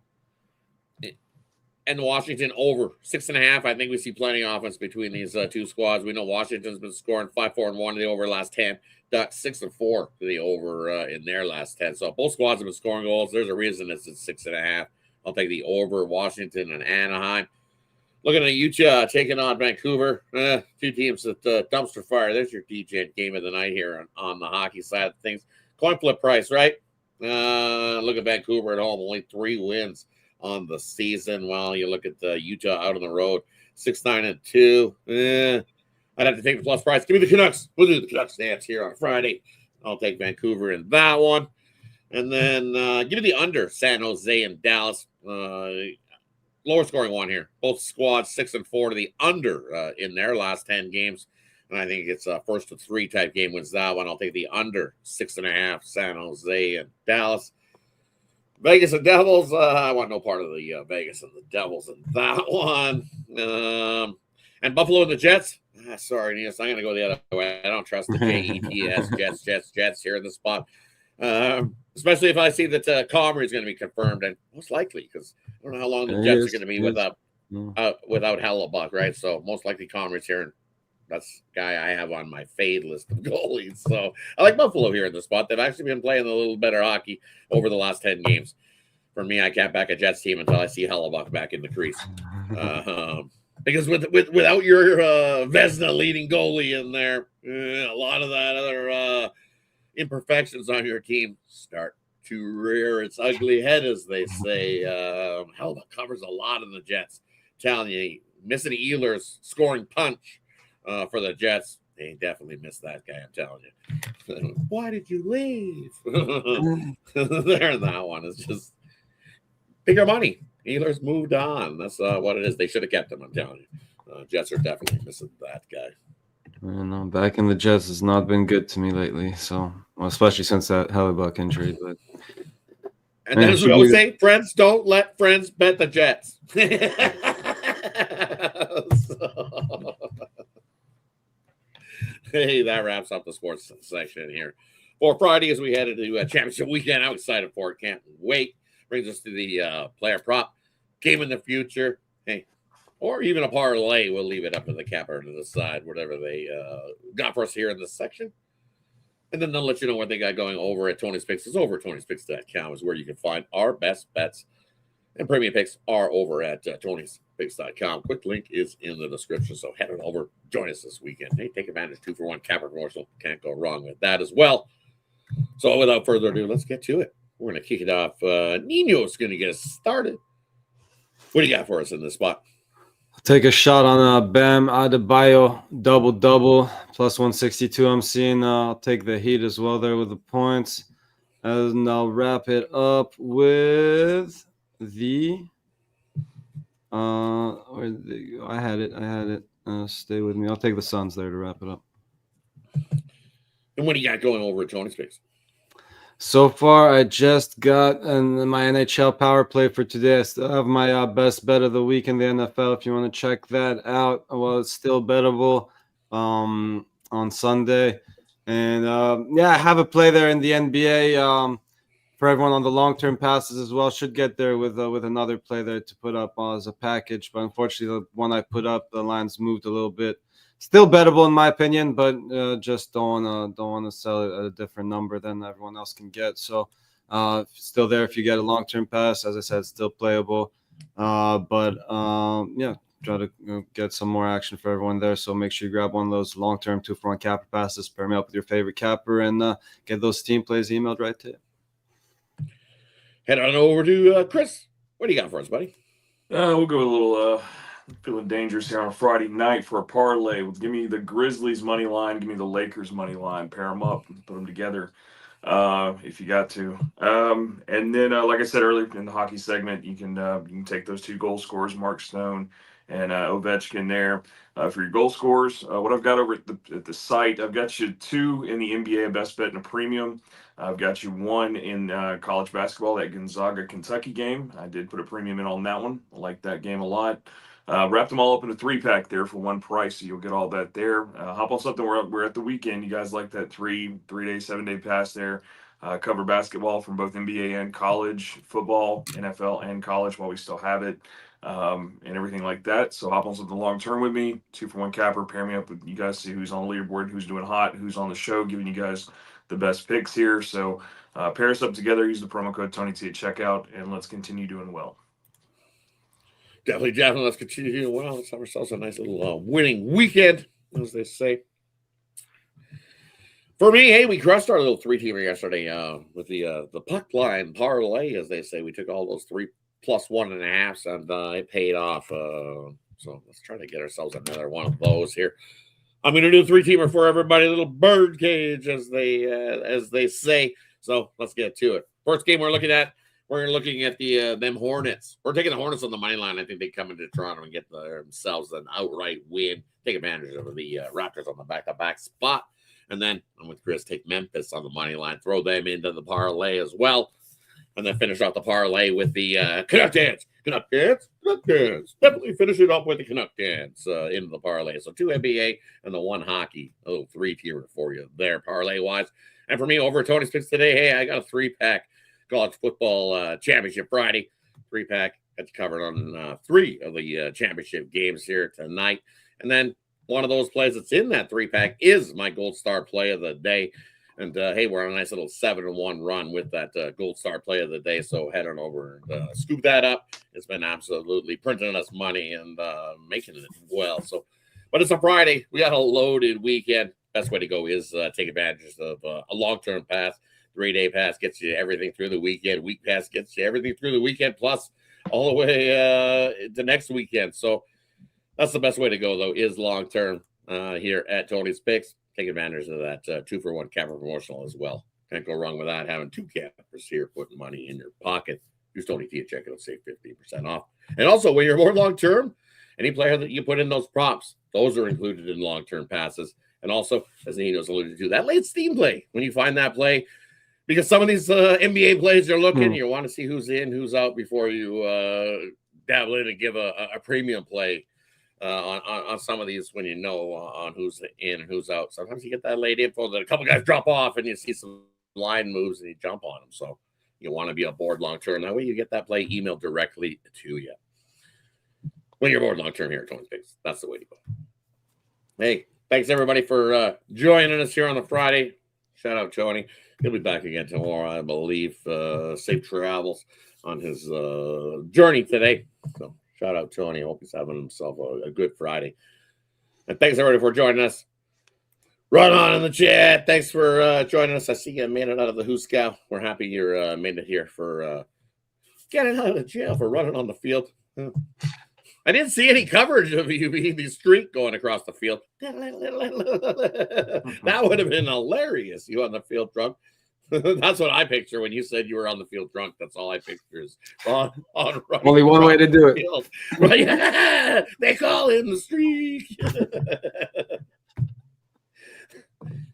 and Washington over 6.5. I think we see plenty of offense between these two squads. We know Washington's been scoring 5-4-1 to the over last 10. Ducks 6-4 to the over in their last 10. So both squads have been scoring goals. There's a reason it's at 6.5. I'll take the over Washington and Anaheim. Looking at Utah taking on Vancouver. Two teams at dumpster fire. There's your DJ game of the night here on the hockey side of things. Coin flip price, right? Look at Vancouver at home. Only 3 wins on the season. While you look at Utah out on the road, 6-9-2. I'd have to take the plus price. Give me the Canucks. We'll do the Canucks dance here on Friday. I'll take Vancouver in that one. And then give me the under San Jose and Dallas. Lower scoring one here. Both squads 6-4 to the under in their last 10 games. And I think it's a 1-3 type game wins that one. I'll take the under 6.5 San Jose and Dallas. Vegas and Devils. I want no part of the Vegas and the Devils in that one. And Buffalo and the Jets. Sorry, Niels. I'm going to go the other way. I don't trust the Jets, Jets here in the spot. Especially if I see that Comrie is going to be confirmed, and most likely, because I don't know how long the Jets are going to be without Hellebuck, right? So most likely Comrie's here, and that's the guy I have on my fade list of goalies. So I like Buffalo here in the spot. They've actually been playing a little better hockey over the last 10 games. For me, I can't back a Jets team until I see Hellebuck back in the crease. Because without your Vezina leading goalie in there, a lot of that other imperfections on your team start to rear its ugly head, as they say. Hellebuck covers a lot of the Jets. Telling you, missing Ehlers scoring punch for the Jets. They definitely missed that guy, I'm telling you. Why did you leave? There, that one is just bigger money. Ehlers moved on. That's what it is. They should have kept him, I'm telling you. Jets are definitely missing that guy. I know, back in the Jets has not been good to me lately. So, well, especially since that Hellebuck injury. But and then, as we always say, friends don't let friends bet the Jets. Hey, that wraps up the sports section here for Friday as we head into championship weekend. I'm excited for it. Can't wait. Brings us to the player prop game in the future. Hey, or even a parlay. We'll leave it up to the capper to decide whatever they got for us here in this section. And then they'll let you know what they got going over at Tony's Picks. It's over at Tony'sPicks.com is where you can find our best bets. And premium picks are over at Tony'sPicks.com. Quick link is in the description, so head on over. Join us this weekend. Hey, take advantage 2-for-1 capper promotional. Can't go wrong with that as well. So without further ado, let's get to it. We're going to kick it off. Nino's going to get us started. What do you got for us in this spot? Take a shot on Bam Adebayo double plus 162. I'm seeing. I'll take the Heat as well there with the points, and I'll wrap it up with the. Where did they go? I had it. Stay with me. I'll take the Suns there to wrap it up. And what do you got going over at Tony's Picks? So far, I just got my NHL power play for today. I still have my best bet of the week in the NFL. If you want to check that out, well, it's still bettable on Sunday. And I have a play there in the NBA for everyone on the long-term passes as well. Should get there with another play there to put up as a package. But unfortunately, the one I put up, the lines moved a little bit. Still bettable in my opinion, but just don't want to sell it at a different number than everyone else can get. So still there if you get a long-term pass. As I said, still playable. But try to get some more action for everyone there. So make sure you grab one of those long-term 2-for-1 capper passes, pair me up with your favorite capper, and get those team plays emailed right to you. Head on over to Chris. What do you got for us, buddy? We'll go with a little feeling dangerous here on a Friday night for a parlay. Give me the Grizzlies money line. Give me the Lakers money line. Pair them up and put them together if you got to. And then, like I said earlier in the hockey segment, you can take those 2 goal scorers, Mark Stone and Ovechkin there for your goal scores. What I've got over at the site, I've got you 2 in the NBA best bet and a premium. I've got you 1 in college basketball, that Gonzaga-Kentucky game. I did put a premium in on that one. I like that game a lot. Wrapped them all up in a 3-pack there for one price, so you'll get all that there. Hop on something. We're at the weekend. You guys like that 3-day, 7-day pass there. Cover basketball from both NBA and college, football, NFL, and college while we still have it, and everything like that. So hop on something long term with me. 2-for-1 capper. Pair me up with you guys. See who's on the leaderboard, who's doing hot, who's on the show, giving you guys the best picks here. So pair us up together. Use the promo code TonyT at checkout, and let's continue doing well. Definitely. Let's continue doing well. Let's have ourselves a nice little winning weekend, as they say. For me, hey, we crushed our little 3-teamer yesterday with the puck line parlay, as they say. We took all those 3 plus 1.5s, and it paid off. So let's try to get ourselves another one of those here. I'm going to do a 3-teamer for everybody, a little bird cage, as they say. So let's get to it. First game we're looking at the them Hornets. We're taking the Hornets on the money line. I think they come into Toronto and get themselves an outright win. Take advantage of the Raptors on the back-to-back spot. And then I'm with Chris, take Memphis on the money line, throw them into the parlay as well. And then finish off the parlay with the Canuck Dance. Definitely finish it off with the Canuck Dance into the parlay. So 2 NBA and the 1 hockey. A little 3-tierer for you there, parlay-wise. And for me, over at Tony's Picks today, hey, I got a 3-pack college football championship Friday. 3-pack. Got you covered on 3 of the championship games here tonight. And then one of those plays that's in that 3-pack is my Gold Star play of the day. And, hey, we're on a nice little 7-1 run with that Gold Star play of the day. So head on over and scoop that up. It's been absolutely printing us money and making it well. So, but it's a Friday. We got a loaded weekend. Best way to go is take advantage of a long-term pass. 3-day pass gets you everything through the weekend. Week pass gets you everything through the weekend, plus all the way to next weekend. So that's the best way to go, though, is long-term here at Tony's Picks. Take advantage of that 2-for-1 capper promotional as well. Can't go wrong with that. Having 2 cappers here, putting money in your pocket. Use Tony T at checkout, save 15% off. And also, when you're more long-term, any player that you put in those props, those are included in long-term passes. And also, as Nino's alluded to, that late steam play. When you find that play, because some of these NBA plays you're looking, you want to see who's in, who's out before you dabble in and give a premium play. On some of these when you know on who's in and who's out. Sometimes you get that late info that a couple guys drop off and you see some line moves and you jump on them. So you want to be aboard long term. That way you get that play emailed directly to you. When you're aboard long term here at Tony's Picks, that's the way to go. Hey, thanks everybody for joining us here on the Friday. Shout out Tony. He'll be back again tomorrow, I believe. Safe travels on his journey today. So shout out Tony. I hope he's having himself a good Friday. And thanks everybody for joining us. Run on in the chat. Thanks for joining us. I see you made it out of the Hooskow. We're happy you made it here for getting out of jail for running on the field. I didn't see any coverage of you being the streak going across the field. That would have been hilarious. You on the field drunk. That's what I picture when you said you were on the field drunk. That's all I picture is on only one way to do it. Field. Right? They call him the streak.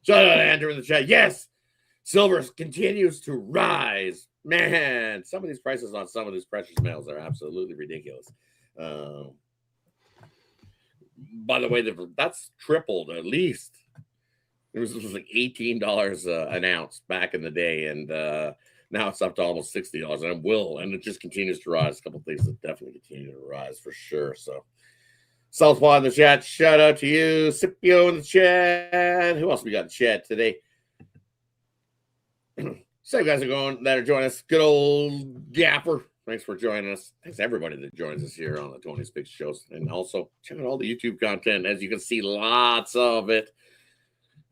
Shout out to Andrew in the chat. Yes, silver continues to rise. Man, some of these prices on some of these precious metals are absolutely ridiculous. By the way, that's tripled at least. It was like $18 an ounce back in the day, and now it's up to almost $60, and it just continues to rise. A couple of things that definitely continue to rise for sure. So, Southpaw in the chat, shout out to you. Scipio in the chat. Who else we got in the chat today? Same guys that are joining us. Good old Gapper. Thanks for joining us. Thanks to everybody that joins us here on the Tony's Picks shows, and also check out all the YouTube content. As you can see, lots of it.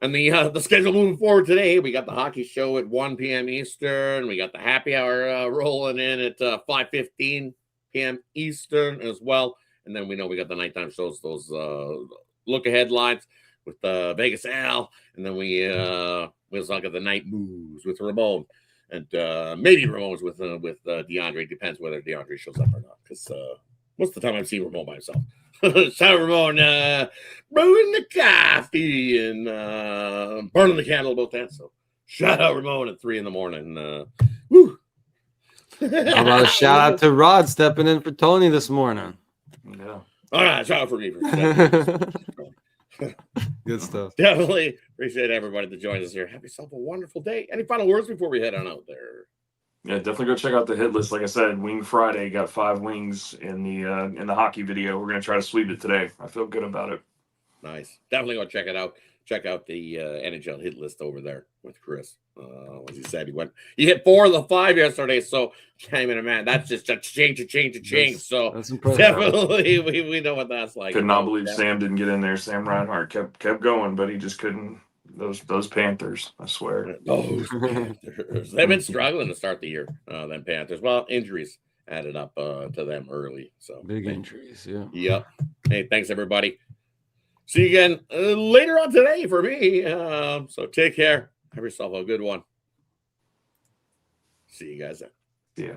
And the schedule moving forward today, we got the hockey show at 1 p.m. Eastern. We got the happy hour rolling in at 5:15 p.m. Eastern as well. And then we know we got the nighttime shows, those look-ahead lines with Vegas Al. And then we also got the night moves with Ramon. And maybe Ramon's with DeAndre. Depends whether DeAndre shows up or not. Because most of the time I've seen Ramon by himself. Shout out Ramon, brewing the coffee and burning the candle about that. So shout out Ramon at 3 a.m. Woo. How about a shout out to Rod stepping in for Tony this morning? Yeah. All right, shout out for me. Good stuff. Definitely appreciate everybody that joins us here. Have yourself a wonderful day. Any final words before we head on out there? Yeah, definitely go check out the hit list. Like I said, Wing Friday got 5 wings in the hockey video. We're gonna try to sweep it today. I feel good about it. Nice. Definitely go check it out. Check out the NHL hit list over there with Chris. As he said, he hit 4 of the 5 yesterday. So came in a man. That's just a change. So That's impressive. definitely we know what that's like. Could not believe Sam didn't get in there. Sam Reinhart kept going, but he just couldn't. Those Panthers, I swear. Those Panthers. They've been struggling to start the year. Them Panthers. Well, injuries added up to them early. So Big injuries, yeah. Yep. Hey, thanks everybody. See you again later on today for me. So take care. Have yourself a good one. See you guys then. Yeah.